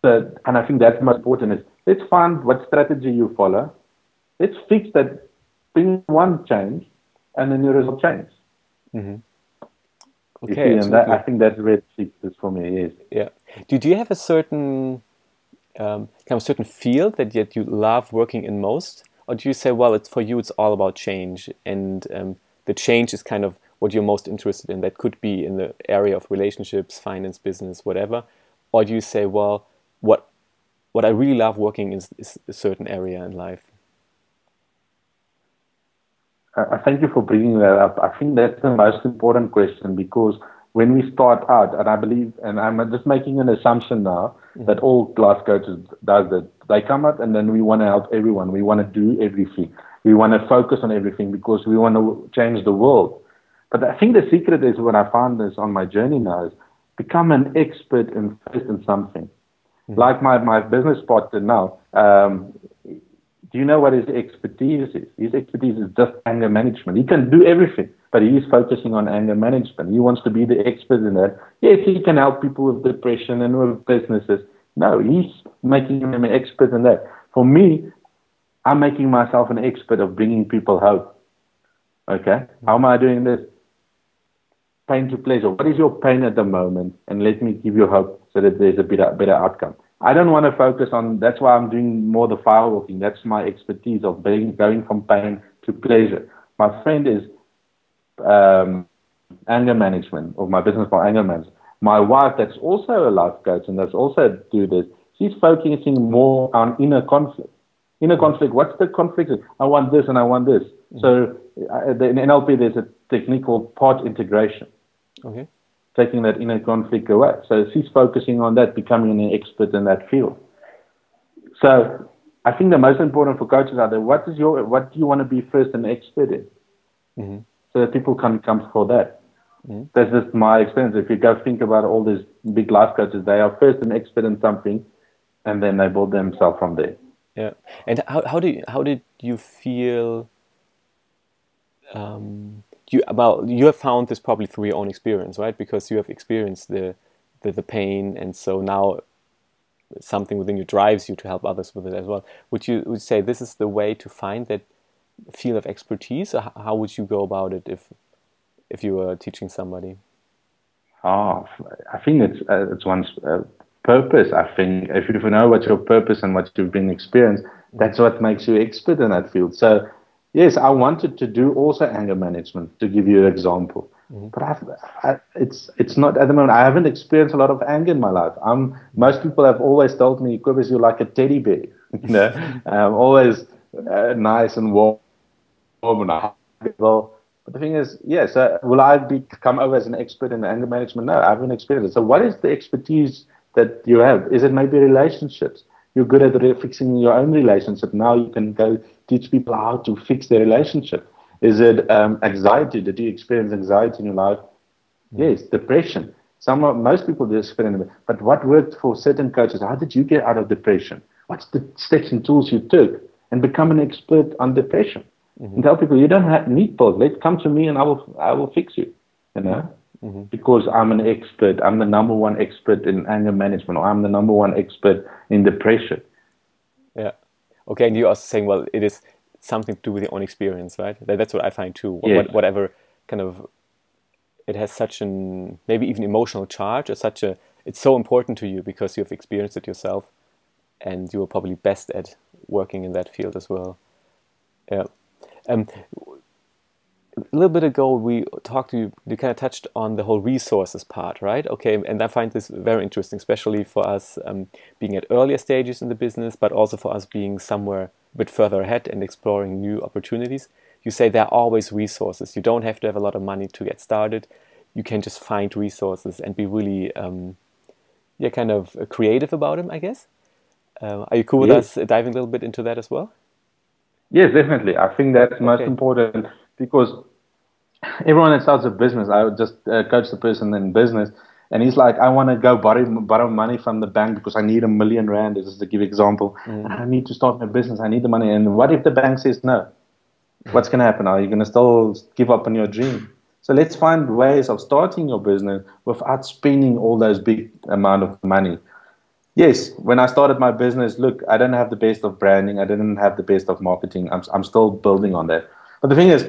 So, and I think that's most important is, let's find what strategy you follow. Let's fix that, bring one change, and then your result changes. Mm-hmm. You Okay, see, and that, I absolutely. think that's where it fixes for me. Yes. Yeah. Do you have a certain kind of certain field that yet you love working in most, or do you say, well, it's for you, it's all about change, and the change is kind of what you're most interested in? That could be in the area of relationships, finance, business, whatever. Or do you say, well, what I really love working is a certain area in life? I thank you for bringing that up. I think that's the most important question because when we start out, and I believe, and I'm just making an assumption now Mm-hmm. that all class coaches does that. They come out and then we want to help everyone. We want to do everything. We want to focus on everything because we want to change the world. But I think the secret is what I found is on my journey now is become an expert in first in something. Mm-hmm. Like my business partner now, do you know what his expertise is? His expertise is just anger management. He can do everything, but he's focusing on anger management. He wants to be the expert in that. Yes, he can help people with depression and with businesses. No, he's making him an expert in that. For me, I'm making myself an expert of bringing people hope. Okay? How am I doing this? pain to pleasure. What is your pain at the moment? And let me give you hope so that there's a better outcome. I don't want to focus on, that's why I'm doing more the firewalking. That's my expertise of going from pain to pleasure. My friend is anger management, or my business for anger management. My wife, that's also a life coach and that's also do this, she's focusing more on inner conflict. Inner conflict, what's the conflict? I want this and I want this. So in NLP, there's a technique called part integration. Okay. Taking that inner conflict away. So she's focusing on that, becoming an expert in that field. So I think the most important for coaches are there, what do you want to be first an expert in? Mm-hmm. So that people can come for that. Mm-hmm. That's just my experience. If you go think about all these big life coaches, they are first an expert in something, and then they build themselves from there. Yeah. And how did you feel? You have found this probably through your own experience, right? Because you have experienced the pain, and so now something within you drives you to help others with it as well. Would you say this is the way to find that field of expertise, or how would you go about it if you were teaching somebody? I think it's one's purpose. I think if you know what your purpose and what you've been experienced, that's what makes you expert in that field. So yes, I wanted to do also anger management, to give you an example. Mm-hmm. But it's not at the moment. I haven't experienced a lot of anger in my life. Most people have always told me, Cobus, you're like a teddy bear. Always nice and warm and well. But the thing is, yes, will I come over as an expert in anger management? No, I haven't experienced it. So what is the expertise that you have? Is it maybe relationships? You're good at fixing your own relationship. Now you can go teach people how to fix their relationship. Is it anxiety? Did you experience anxiety in your life? Mm-hmm. Yes. Depression. Most people do experience it. But what worked for certain coaches? How did you get out of depression? What's the steps and tools you took and become an expert on depression? Mm-hmm. And tell people you don't need pills. Come to me and I will fix you. You know. Mm-hmm. Because I'm an expert, I'm the number one expert in anger management, or I'm the number one expert in depression. Yeah. Okay, and you're also saying, well, it is something to do with your own experience, right? That's what I find too. Yes. Whatever kind of, it has such an, maybe even emotional charge, or it's so important to you because you've experienced it yourself, and you are probably best at working in that field as well. Yeah. A little bit ago, we talked to you, you kind of touched on the whole resources part, right? Okay, and I find this very interesting, especially for us being at earlier stages in the business, but also for us being somewhere a bit further ahead and exploring new opportunities. You say there are always resources. You don't have to have a lot of money to get started. You can just find resources and be really, kind of creative about them, I guess. Are you cool with us diving a little bit into that as well? Yes, definitely. I think that's most important, because everyone that starts a business, I would just coach the person in business, and he's like, I want to go borrow money from the bank because I need R1 million. This is to give example. I need to start my business. I need the money. And what if the bank says no? What's going to happen? Are you going to still give up on your dream? So let's find ways of starting your business without spending all those big amount of money. Yes, when I started my business, look, I didn't have the best of branding. I didn't have the best of marketing. I'm still building on that. But the thing is,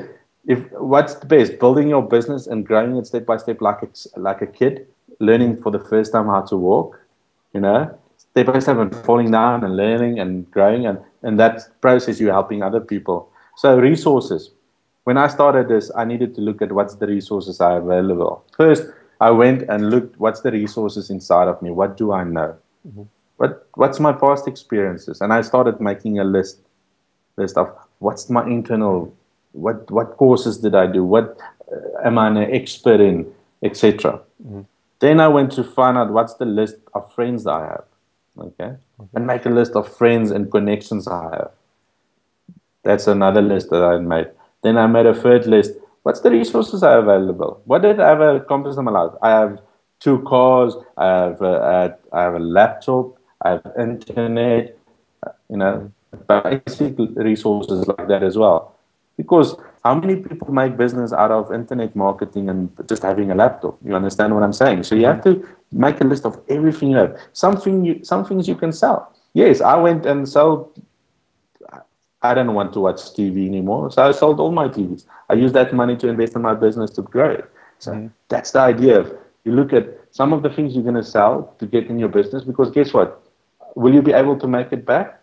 what's the best? Building your business and growing it step by step, like a kid learning for the first time how to walk, step by step, and falling down and learning and growing, and that process you're helping other people. So resources. When I started this, I needed to look at what's the resources I have available. First, I went and looked what's the resources inside of me. What do I know? Mm-hmm. What's my past experiences? And I started making a list of what's my internal. What courses did I do? What am I an expert in, etc. Mm-hmm. Then I went to find out what's the list of friends I have, okay, and make a list of friends and connections I have. That's another list that I made. Then I made a third list. What's the resources I have available? What did I ever accomplish in my life? I have 2 cars. I have a laptop. I have internet. Basic resources like that as well. Because how many people make business out of internet marketing and just having a laptop? You understand what I'm saying? So you have to make a list of everything you have. Some things you can sell. Yes, I went and sold. I don't want to watch TV anymore, so I sold all my TVs. I used that money to invest in my business to grow it. So that's the idea. You look at some of the things you're going to sell to get in your business, because guess what? Will you be able to make it back?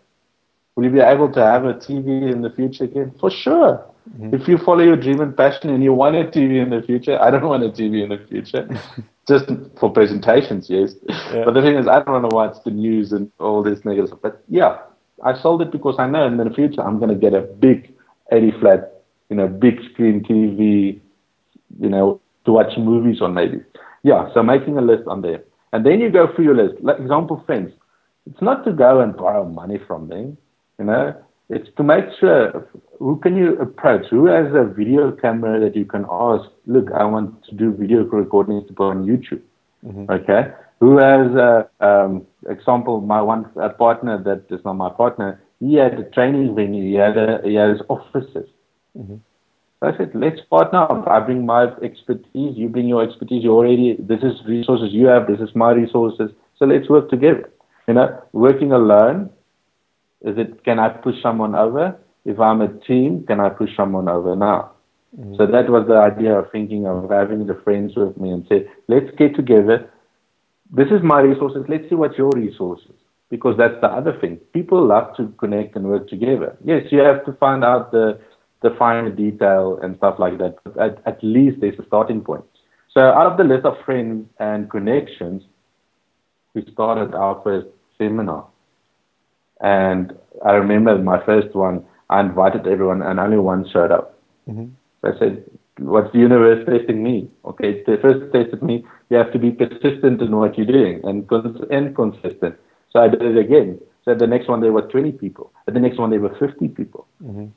Will you be able to have a TV in the future again? For sure. If you follow your dream and passion and you want a TV in the future, I don't want a TV in the future. Just for presentations, yes. Yeah. But the thing is, I don't want to watch the news and all this negative stuff. But yeah, I sold it because I know in the future I'm going to get a big 80 flat, big screen TV, to watch movies on maybe. Yeah, so making a list on there. And then you go through your list. Like example, friends. It's not to go and borrow money from them, It's to make sure who can you approach? Who has a video camera that you can ask, look, I want to do video recordings to put on YouTube. Okay? Who has example, my one partner that is not my partner, he had a training venue, he has offices. So I said, let's partner up. I bring my expertise, you bring your expertise. This is resources you have, this is my resources. So let's work together. Working alone, can I push someone over? If I'm a team, can I push someone over now? So that was the idea of thinking of having the friends with me and say, let's get together. This is my resources. Let's see what's your resources. Because that's the other thing. People love to connect and work together. Yes, you have to find out the finer detail and stuff like that. But at least there's a starting point. So out of the list of friends and connections, we started our first seminar. And I remember my first one, I invited everyone and only one showed up. So I said, what's the universe testing me? Okay, they first tested me, you have to be persistent in what you're doing and consistent. So I did it again. So the next one there were 20 people. At the next one there were 50 people.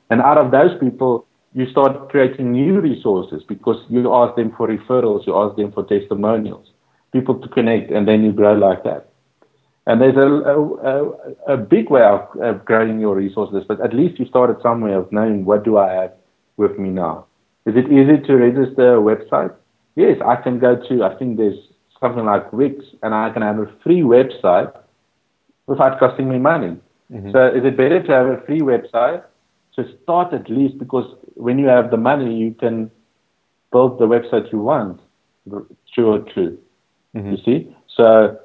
And out of those people, you start creating new resources because you ask them for referrals, you ask them for testimonials, people to connect, and then you grow like that. And there's a big way of growing your resources, but at least you started somewhere of knowing what do I have with me now. Is it easy to register a website? Yes, I can go to, I think there's something like Wix, and I can have a free website without costing me money. So is it better to have a free website? So start at least, because when you have the money, you can build the website you want. True. You see? So,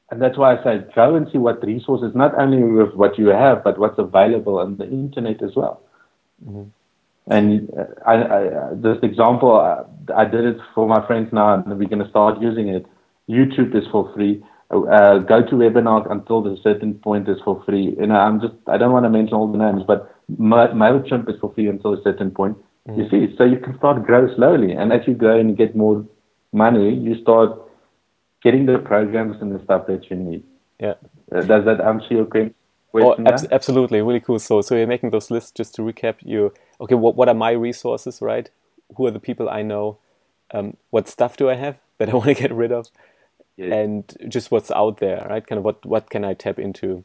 and that's why I say go and see what resources, not only with what you have, but what's available on the internet as well. And this example, I did it for my friends now, and we're going to start using it. YouTube is for free. Go to webinar until a certain point is for free. I don't want to mention all the names, but MailChimp is for free until a certain point. You see, so you can start grow slowly, and as you grow and you get more money, you start getting the programs and the stuff that you need. Yeah. Does that answer your question? Absolutely, really cool. So you're making those lists. Just to recap, what are my resources, right? Who are the people I know? What stuff do I have that I want to get rid of? Yes. And just what's out there, right? Kind of what can I tap into,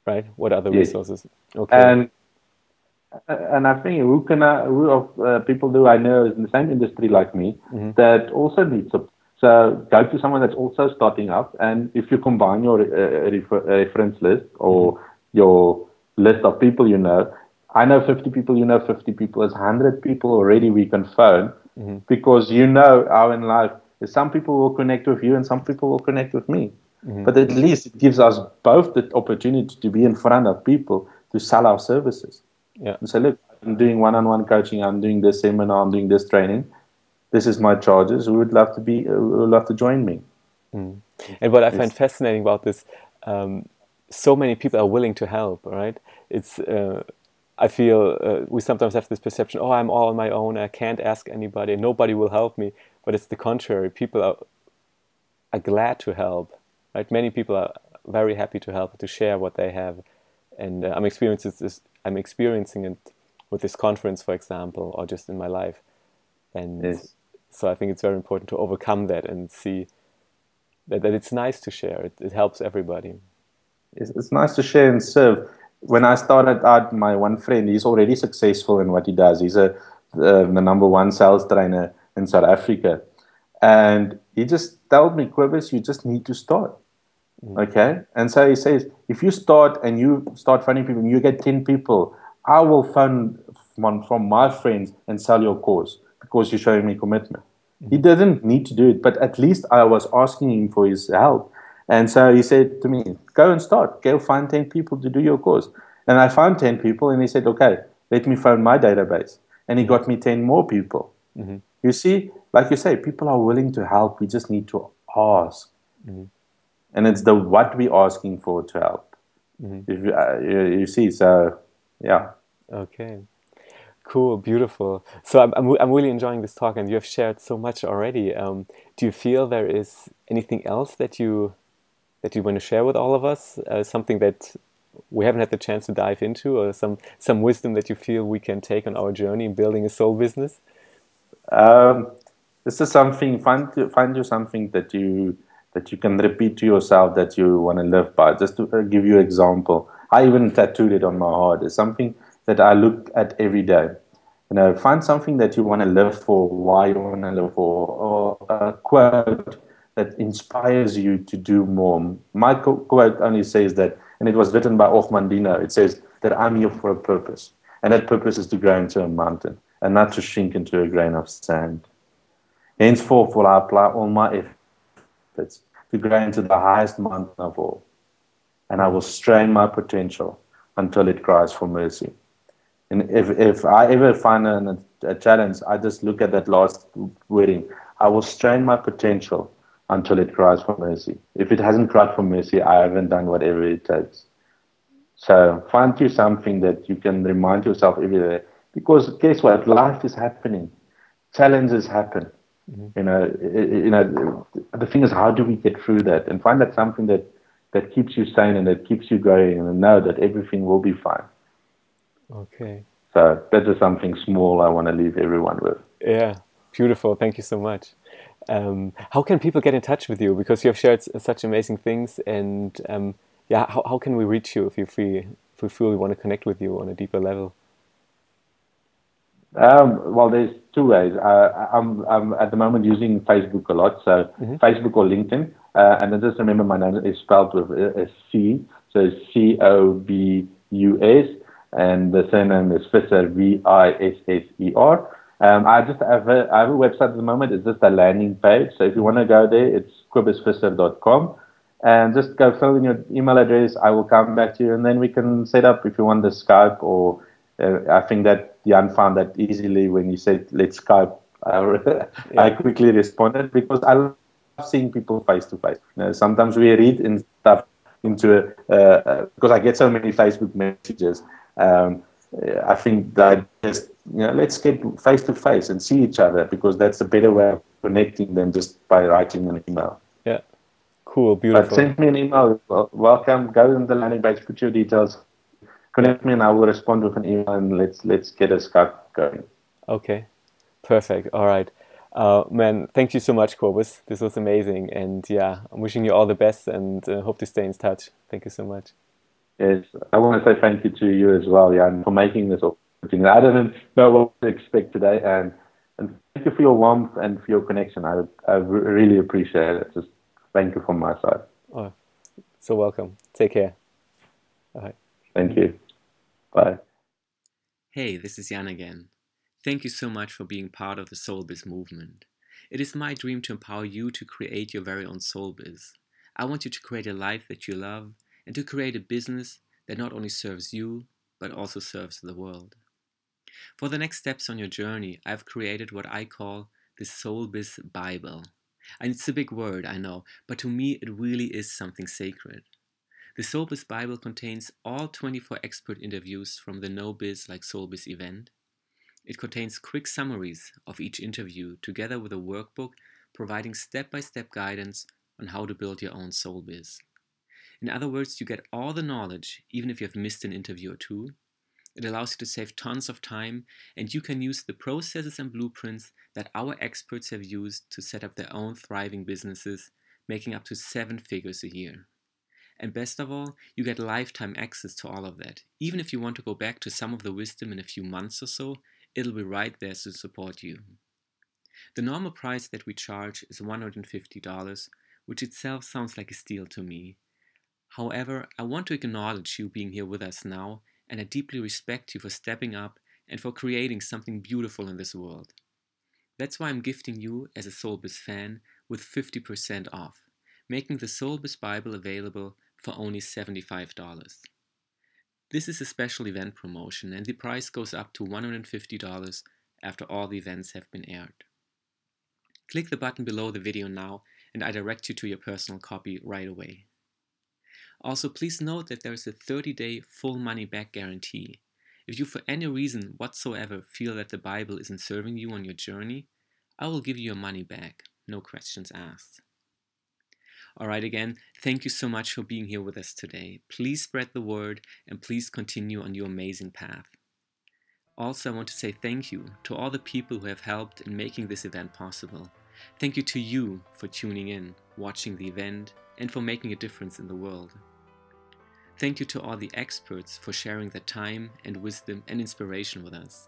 right? What other resources? Okay. And I think who of people do I know is in the same industry like me that also needs support. So go to someone that's also starting up, and if you combine your reference list or your list of people you know, I know 50 people, you know 50 people, it's 100 people already we can phone because how in life is some people will connect with you and some people will connect with me. But at least it gives us both the opportunity to be in front of people to sell our services. Yeah. And say, look, I'm doing one-on-one coaching, I'm doing this seminar, I'm doing this training. This is my charges. Who would love to join me? And what I find fascinating about this, so many people are willing to help. Right? It's I feel we sometimes have this perception: oh, I'm all on my own. I can't ask anybody. Nobody will help me. But it's the contrary. People are glad to help. Right? Many people are very happy to help, to share what they have. And I'm experiencing it with this conference, for example, or just in my life. And so I think it's very important to overcome that and see that it's nice to share. It helps everybody. It's nice to share and serve. When I started out, my one friend, he's already successful in what he does. He's the #1 sales trainer in South Africa. And he just told me, Cobus, you just need to start. Okay? And so he says, if you start and you start phoning people and you get 10 people, I will phone one from my friends and sell your course. because you're showing me commitment. He Mm-hmm. didn't need to do it, but at least I was asking him for his help. And so he said to me, go and start. Go find 10 people to do your course. And I found 10 people, and he said, okay, let me phone my database. And he Mm-hmm. got me 10 more people. Mm-hmm. You see, like you say, people are willing to help. We just need to ask. Mm-hmm. And it's the what we're asking for to help. Mm-hmm. If you see, so yeah. Okay. Cool, beautiful. So I'm really enjoying this talk, and you have shared so much already. Do you feel there is anything else that you want to share with all of us? Something that we haven't had the chance to dive into, or some wisdom that you feel we can take on our journey in building a soul business? Um, this is something find you something that you can repeat to yourself that you want to live by. Just to give you an example, I even tattooed it on my heart. It's something that I look at every day. Find something that you want to live for, why you want to live for, or a quote that inspires you to do more. My quote only says that, and it was written by Mandino. It says that I'm here for a purpose, and that purpose is to grow into a mountain and not to shrink into a grain of sand. Henceforth will I apply all my efforts to grow into the highest mountain of all, and I Mm-hmm. will strain my potential until it cries for mercy. And if I ever find a challenge, I just look at that last wording. I will strain my potential until it cries for mercy. If it hasn't cried for mercy, I haven't done whatever it takes. So find you something that you can remind yourself every day. Because guess what? Life is happening. Challenges happen. Mm-hmm. The thing is, how do we get through that? And find that something that keeps you sane and that keeps you going, and know that everything will be fine. Okay. So that is something small I want to leave everyone with. Yeah, beautiful. Thank you so much. How can people get in touch with you? Because you have shared such amazing things, and yeah, how can we reach you if we feel we want to connect with you on a deeper level? Well, there's two ways. I'm at the moment using Facebook a lot, so Mm-hmm. Facebook or LinkedIn. And then just remember my name is spelled with a C, so Cobus, and the surname is Visser, Visser. I just I have a website at the moment. It's just a landing page. So if you Mm-hmm. want to go there, it's cobusvisser.com. And just go fill in your email address. I will come back to you, and then we can set up if you want the Skype or I think that Jan found that easily when you said let's Skype. I Yeah. quickly responded because I love seeing people face to face. Sometimes we read and stuff into because I get so many Facebook messages. I think that just let's get face to face and see each other because that's a better way of connecting than just by writing an email. Yeah. Cool. But Beautiful. send me an email. Welcome. Go in the landing page. Put your details. Yeah. Connect me, and I will respond with an email. And let's get a Skype going. Okay. Perfect. All right. Man, thank you so much, Cobus. This was amazing. And yeah, I'm wishing you all the best and hope to stay in touch. Thank you so much. Yes, I want to say thank you to you as well, Jan, for making this opportunity. I didn't know what to expect today, and thank you for your warmth and for your connection. I really appreciate it. Just thank you from my side. Oh, so welcome. Take care. All right. Thank you. Bye. Hey, this is Jan again. Thank you so much for being part of the SoulBiz movement. It is my dream to empower you to create your very own SoulBiz. I want you to create a life that you love and to create a business that not only serves you, but also serves the world. For the next steps on your journey, I've created what I call the SoulBiz Bible. And it's a big word, I know, but to me it really is something sacred. The SoulBiz Bible contains all 24 expert interviews from the No Biz Like SoulBiz event. It contains quick summaries of each interview together with a workbook providing step-by-step guidance on how to build your own soul biz. In other words, you get all the knowledge even if you have missed an interview or two. It allows you to save tons of time, and you can use the processes and blueprints that our experts have used to set up their own thriving businesses, making up to 7 figures a year. And best of all, you get lifetime access to all of that. Even if you want to go back to some of the wisdom in a few months or so, it'll be right there to support you. The normal price that we charge is $150, which itself sounds like a steal to me. However, I want to acknowledge you being here with us now, and I deeply respect you for stepping up and for creating something beautiful in this world. That's why I'm gifting you, as a Soulbiz fan, with 50% off, making the Soulbiz Bible available for only $75. This is a special event promotion, and the price goes up to $150 after all the events have been aired. Click the button below the video now, and I direct you to your personal copy right away. Also, please note that there is a 30-day full money-back guarantee. If you for any reason whatsoever feel that the Bible isn't serving you on your journey, I will give you your money back, no questions asked. Alright, again, thank you so much for being here with us today. Please spread the word and please continue on your amazing path. Also, I want to say thank you to all the people who have helped in making this event possible. Thank you to you for tuning in, watching the event, and for making a difference in the world. Thank you to all the experts for sharing their time and wisdom and inspiration with us.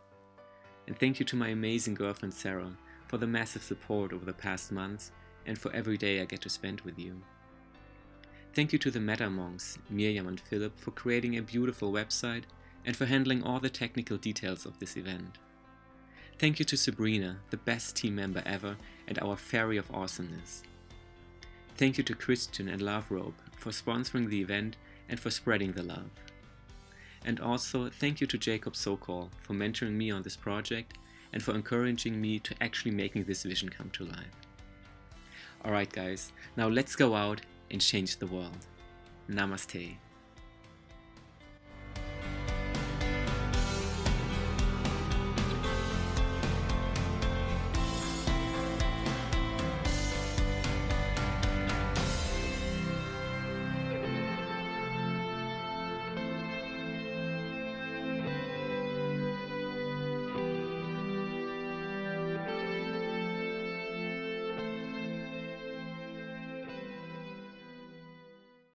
And thank you to my amazing girlfriend Sarah for the massive support over the past months and for every day I get to spend with you. Thank you to the Meta Monks, Miriam and Philip, for creating a beautiful website and for handling all the technical details of this event. Thank you to Sabrina, the best team member ever and our fairy of awesomeness. Thank you to Christian and Love Rope for sponsoring the event and for spreading the love. And also thank you to Jacob Sokol for mentoring me on this project and for encouraging me to actually making this vision come to life. Alright guys, now let's go out and change the world. Namaste.